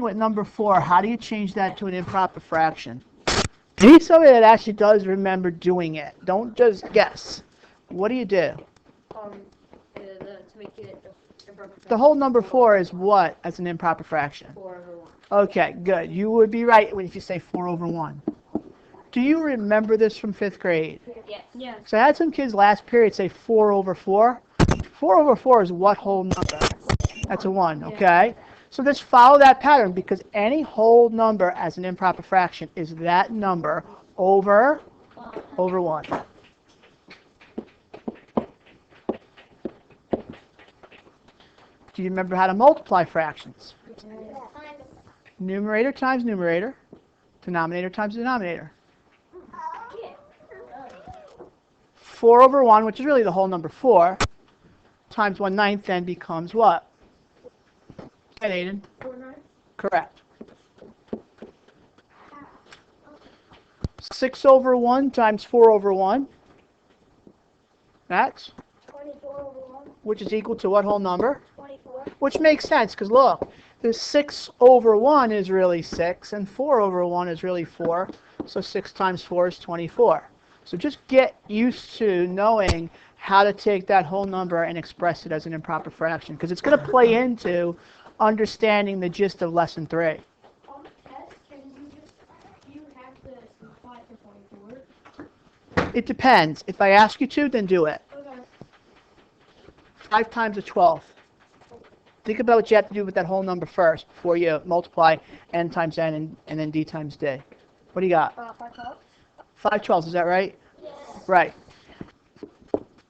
with number 4, how do you change that to an improper fraction? Need somebody that actually does remember doing it. Don't just guess. What do you do? To make it improper fraction. The whole number 4 is what as an improper fraction? 4/1. Okay, good. You would be right if you say 4/1. Do you remember this from 5th grade? Yes. Yes. So I had some kids last period say 4/4. 4/4 is what whole number? That's a 1, okay? So just follow that pattern because any whole number as an improper fraction is that number over 1. Do you remember how to multiply fractions? Numerator times numerator, denominator times denominator. 4/1, which is really the whole number 4, times 1/9 then becomes what? Hey, Aiden. 4/9. Correct. 6/1 times 4/1. That's? 24/1. Which is equal to what whole number? 24. Which makes sense, because look, the 6/1 is really 6, and 4/1 is really 4, so 6 times 4 is 24. So just get used to knowing how to take that whole number and express it as an improper fraction, because it's going to play into understanding the gist of lesson 3. You have to simplify to 24. It depends. If I ask you to, then do it. Okay. 5 times a 12th. Think about what you have to do with that whole number first before you multiply n times n and then d times d. What do you got? 5/12. 5/12, is that right? Yes. Right.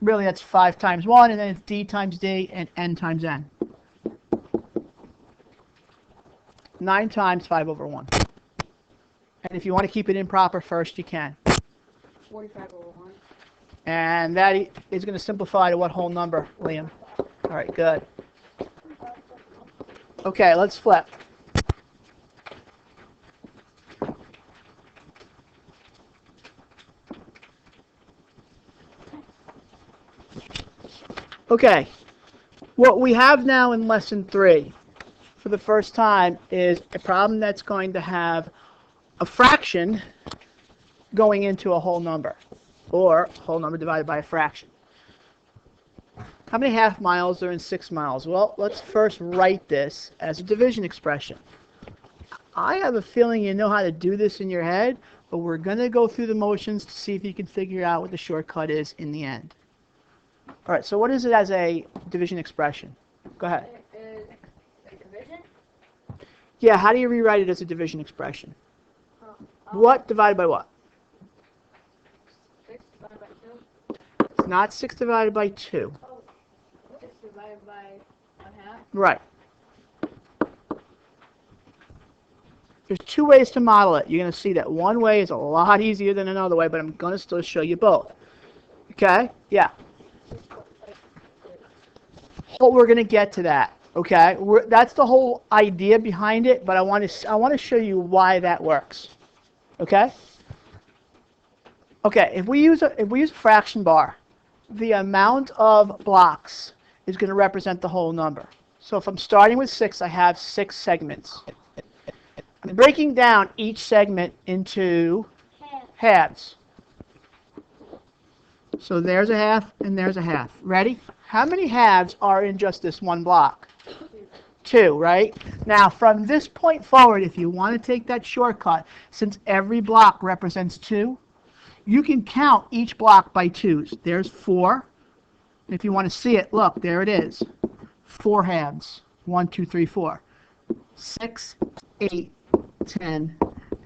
Really, that's 5 times 1, and then it's d times d and n times n. 9 times 5/1. And if you want to keep it improper first, you can. 45/1. And that is going to simplify to what whole number, Liam? All right, good. Okay, let's flip. Okay, what we have now in lesson 3 for the first time is a problem that's going to have a fraction going into a whole number, or a whole number divided by a fraction. How many half miles are in 6 miles? Well, let's first write this as a division expression. I have a feeling you know how to do this in your head, but we're going to go through the motions to see if you can figure out what the shortcut is in the end. All right, so what is it as a division expression? Go ahead. A division? Yeah, how do you rewrite it as a division expression? What divided by what? 6 divided by 2. It's not 6 divided by 2. 6 divided by 1/2. Right. There's 2 ways to model it. You're going to see that one way is a lot easier than another way, but I'm going to still show you both. Okay? Yeah. But we're going to get to that. Okay? That's the whole idea behind it, but I want to show you why that works. Okay? Okay, if we use a fraction bar, the amount of blocks is going to represent the whole number. So if I'm starting with 6, I have 6 segments. I'm breaking down each segment into halves. So there's a half and there's a half. Ready? How many halves are in just this one block? 2, right? Now from this point forward, if you want to take that shortcut, since every block represents 2, you can count each block by 2s. There's 4. If you want to see it, look, there it is. 4 halves. 1, 2, 3, 4. 6, 8, 10,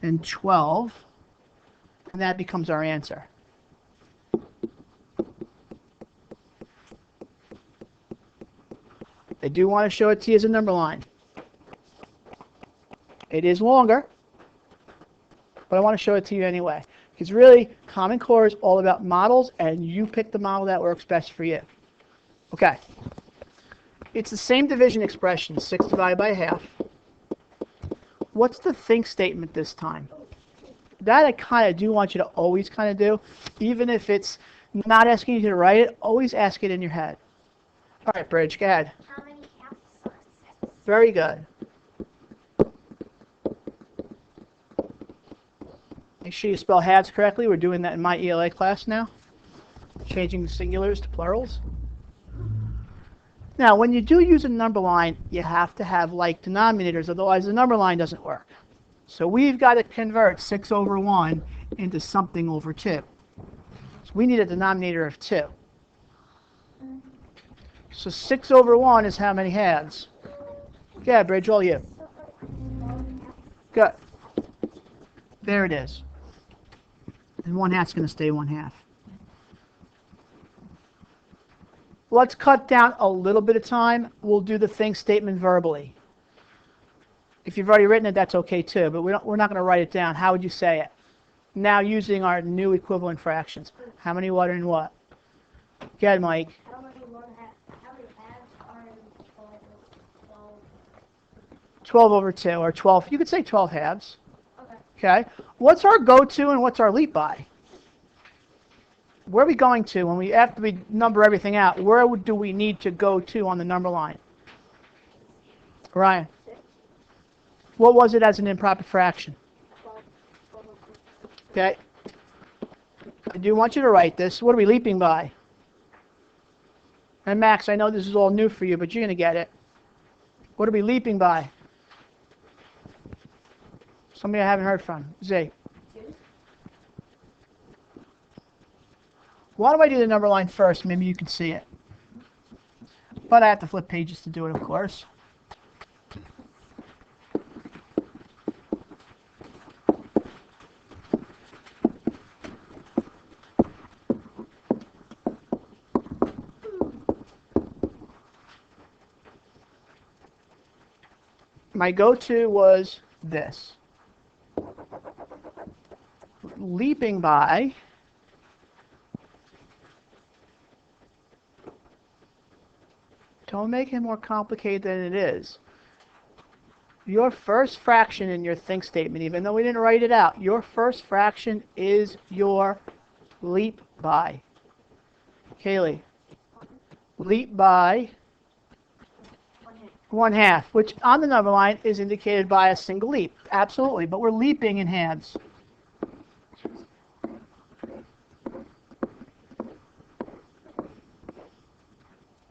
and 12. And that becomes our answer. I do want to show it to you as a number line. It is longer, but I want to show it to you anyway. Because really, Common Core is all about models, and you pick the model that works best for you. Okay. It's the same division expression, 6 divided by a half. What's the think statement this time? That I kind of do want you to always kind of do. Even if it's not asking you to write it, always ask it in your head. All right, Bridge, go ahead. How many halves are 6? Very good. Make sure you spell halves correctly. We're doing that in my ELA class now. Changing the singulars to plurals. Now, when you do use a number line, you have to have like denominators, otherwise the number line doesn't work. So we've got to convert 6 over 1 into something over 2. So we need a denominator of 2. So 6 over 1 is how many halves? Yeah, Bridge, all you. Good. There it is. And 1/2's going to stay 1/2. Let's cut down a little bit of time. We'll do the thing statement verbally. If you've already written it, that's okay too, but we're not going to write it down. How would you say it? Now using our new equivalent fractions. How many what and what? Go ahead, Mike. How many halves are in 12? 12 over 2, or 12. You could say 12 halves. Okay. Okay. What's our go-to and what's our leap by? Where are we going to when we, after we number everything out, where do we need to go to on the number line? Ryan. 6. What was it as an improper fraction? 12. Okay. I do want you to write this. What are we leaping by? And Max, I know this is all new for you, but you're going to get it. What are we leaping by? Somebody I haven't heard from. Z. 2. Why do I do the number line first? Maybe you can see it. But I have to flip pages to do it, of course. My go-to was this. Leaping by don't make it more complicated than it is. Your first fraction in your think statement, even though we didn't write it out, your first fraction is your leap by. Kaylee, leap by 1/2, which on the number line is indicated by a single leap. Absolutely, but we're leaping in halves.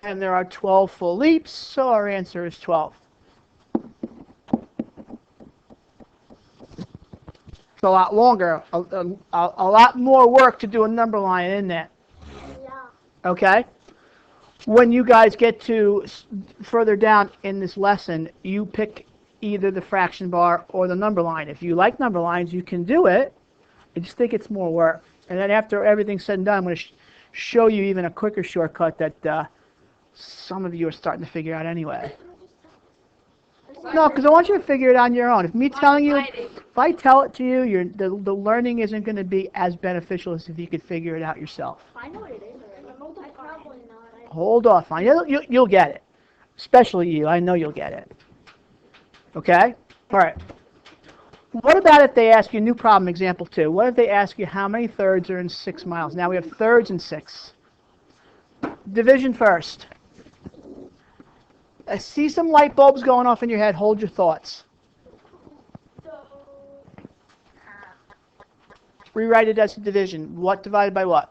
And there are 12 full leaps, so our answer is 12. It's a lot longer, a lot more work to do a number line in that. Yeah. Okay? When you guys get to further down in this lesson, you pick either the fraction bar or the number line. If you like number lines, you can do it. I just think it's more work. And then after everything's said and done, I'm going to show you even a quicker shortcut that some of you are starting to figure out anyway. No, because I want you to figure it out on your own. If me telling you, if I tell it to you, the learning isn't going to be as beneficial as if you could figure it out yourself. I know what it is already. Probably not. Hold off on you'll get it. Especially you. I know you'll get it. Okay? All right. What about if they ask you, new problem, example 2. What if they ask you how many thirds are in 6 miles? Now we have thirds in 6. Division first. I see some light bulbs going off in your head. Hold your thoughts. Rewrite it as a division. What divided by what?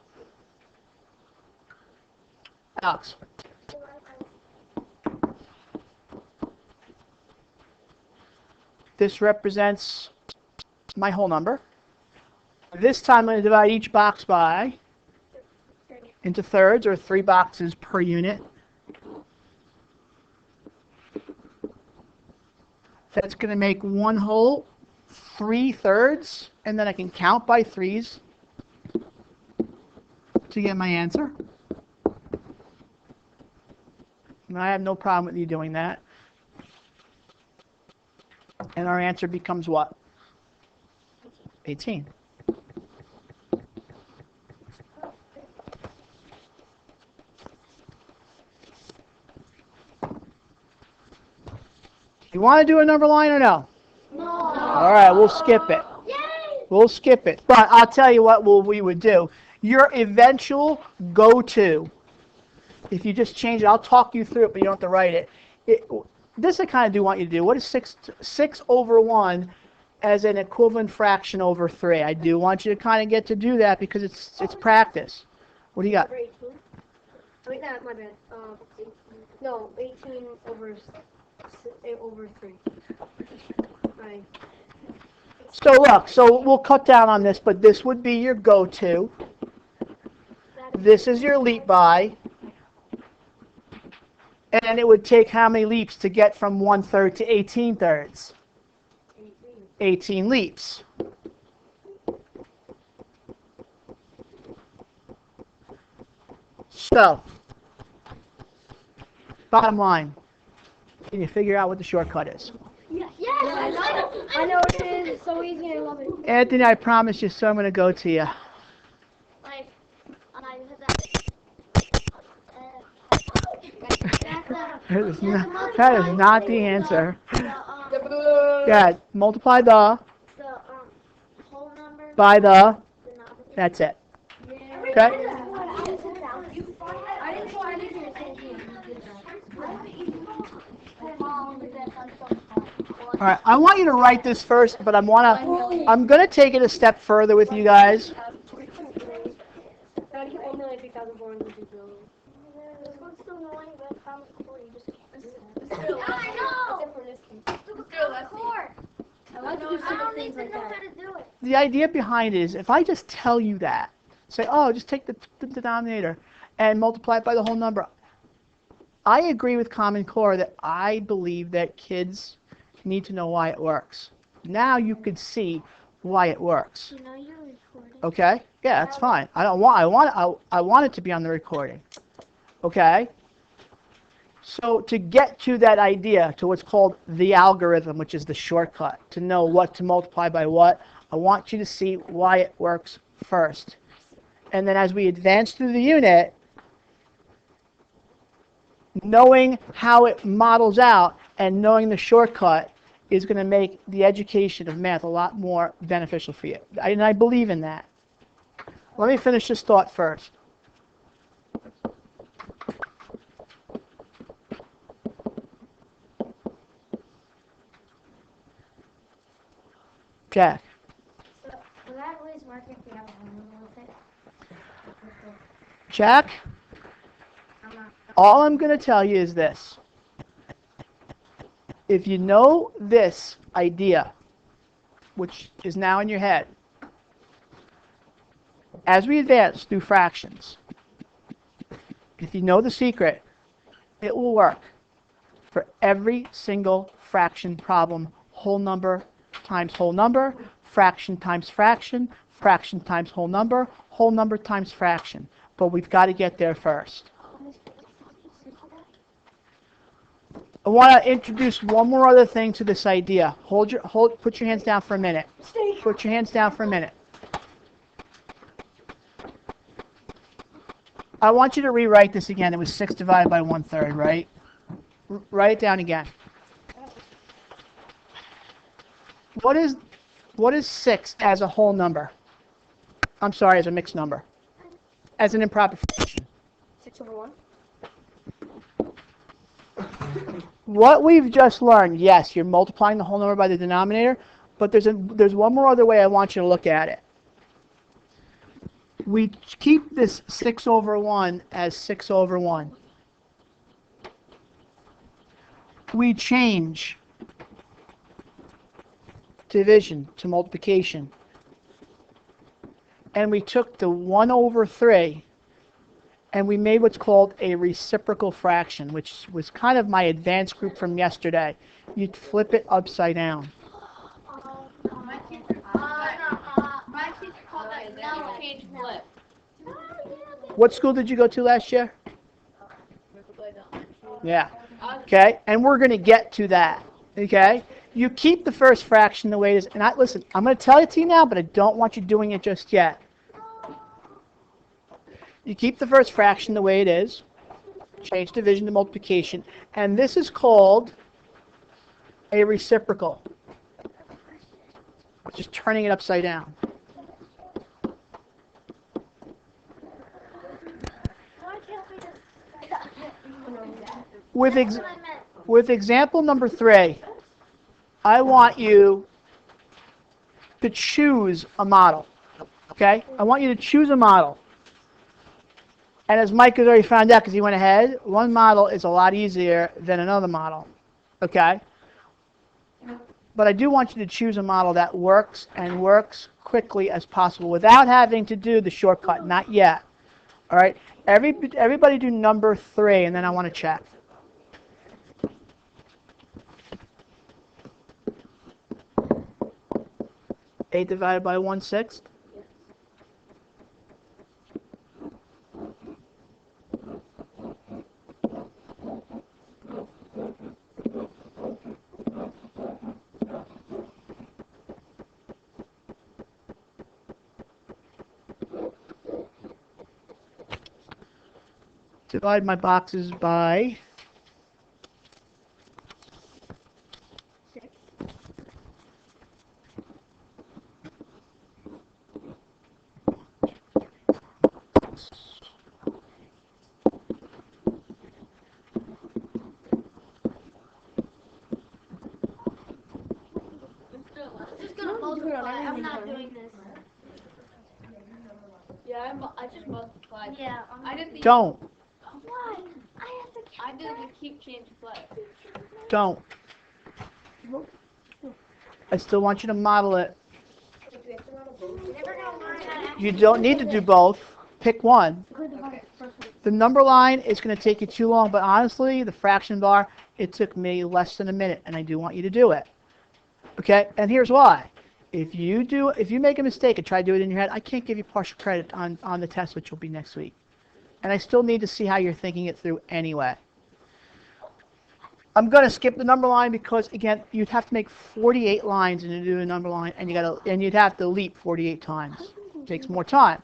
Alex. This represents my whole number. This time I'm going to divide each box by into thirds, or 3 boxes per unit. That's going to make 1 whole, 3 thirds, and then I can count by 3s to get my answer. And I have no problem with you doing that. And our answer becomes what? 18. You want to do a number line or no? No. All right, we'll skip it. Yay! We'll skip it. But I'll tell you what we would do. Your eventual go-to, if you just change it, I'll talk you through it, but you don't have to write it. This I kind of do want you to do. What is 6 over 1 as an equivalent fraction over 3. I do want you to kind of get to do that because it's practice. What do you got? Over 18. I mean, my bad. 18. No, 18 over 3. Right. So look, so we'll cut down on this, but this would be your go-to. This is your leap by. And it would take how many leaps to get from 1/3 to 18/3? 18 leaps. So, bottom line, can you figure out what the shortcut is? Yes, I know it is. It's so easy. I love it. Anthony, I promise you, so I'm going to go to you. Like, That is not the answer. Yeah, multiply the whole number by the, denominator. that's it. Okay? I didn't know I didn't All right, I want you to write this first, but I'm going to take it a step further with you guys. The idea behind it is if I just tell you that, say, oh, just take the denominator and multiply it by the whole number. I agree with Common Core that I believe that kids need to know why it works. Now you could see why it works. You know you're recording. Okay? Yeah, that's fine. I want it to be on the recording. Okay? So to get to that idea, to what's called the algorithm, which is the shortcut, to know what to multiply by what, I want you to see why it works first. And then as we advance through the unit, knowing how it models out and knowing the shortcut is going to make the education of math a lot more beneficial for you. And I believe in that. Let me finish this thought first. Jack. So, will that always work if you have a number with it? Jack, all I'm going to tell you is this. If you know this idea, which is now in your head, as we advance through fractions, if you know the secret, it will work for every single fraction problem. Whole number times whole number, fraction times fraction, fraction times whole number times fraction. But we've got to get there first. I want to introduce one more other thing to this idea. Put your hands down for a minute. Put your hands down for a minute. I want you to rewrite this again. It was 6 divided by 1/3, right? Write it down again. What is 6 as a whole number? I'm sorry, as a mixed number. As an improper fraction. 6 over 1. What we've just learned, yes, you're multiplying the whole number by the denominator, but there's one more other way I want you to look at it. We keep this 6 over 1 as 6 over 1. We change division to multiplication. And we took the 1 over 3 and we made what's called a reciprocal fraction, which was kind of my advanced group from yesterday. You'd flip it upside down. My teacher called that now change flip. What school did you go to last year? Yeah. Okay, and we're going to get to that. Okay? You keep the first fraction the way it is. And listen, I'm going to tell it to you now, but I don't want you doing it just yet. You keep the first fraction the way it is. Change division to multiplication. And this is called a reciprocal. Just turning it upside down. With example number 3, I want you to choose a model. Okay? I want you to choose a model. And as Mike has already found out because he went ahead, one model is a lot easier than another model. Okay? But I do want you to choose a model that works and works quickly as possible without having to do the shortcut. Not yet. All right? Everybody do number 3, and then I want to check. 8 divided by 1/6. Divide my boxes by Just gonna multiply. I'm not doing this. Yeah, I just multiplied. Yeah. I did the. Don't. Why? I have to. I did the keep change flip. Don't. I still want you to model it. You're never gonna learn how to You don't need to do both. Pick one. The number line is going to take you too long, but honestly, the fraction bar, it took me less than a minute, and I do want you to do it. Okay? And here's why. If you make a mistake and try to do it in your head, I can't give you partial credit on the test, which will be next week. And I still need to see how you're thinking it through anyway. I'm going to skip the number line because, again, you'd have to make 48 lines and do a number line, and you'd have to leap 48 times. It takes more time.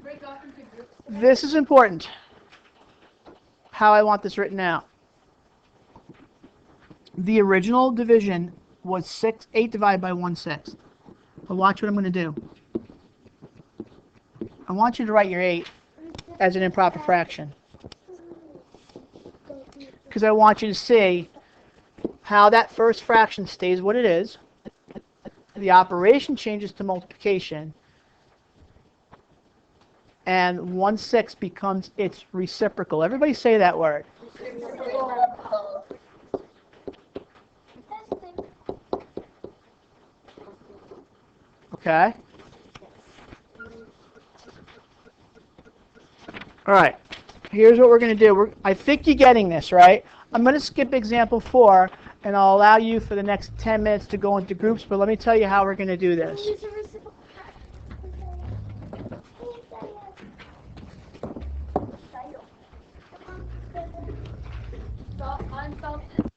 Break off into groups. This is important. How I want this written out. The original division was 8 divided by 1/6. But watch what I'm going to do. I want you to write your 8 as an improper fraction. Because I want you to see how that first fraction stays what it is. The operation changes to multiplication. And 1/6 becomes its reciprocal. Everybody say that word. Okay? All right. Here's what we're going to do. I think you're getting this, right? I'm going to skip example 4, and I'll allow you for the next 10 minutes to go into groups, but let me tell you how we're going to do this. Unsalted.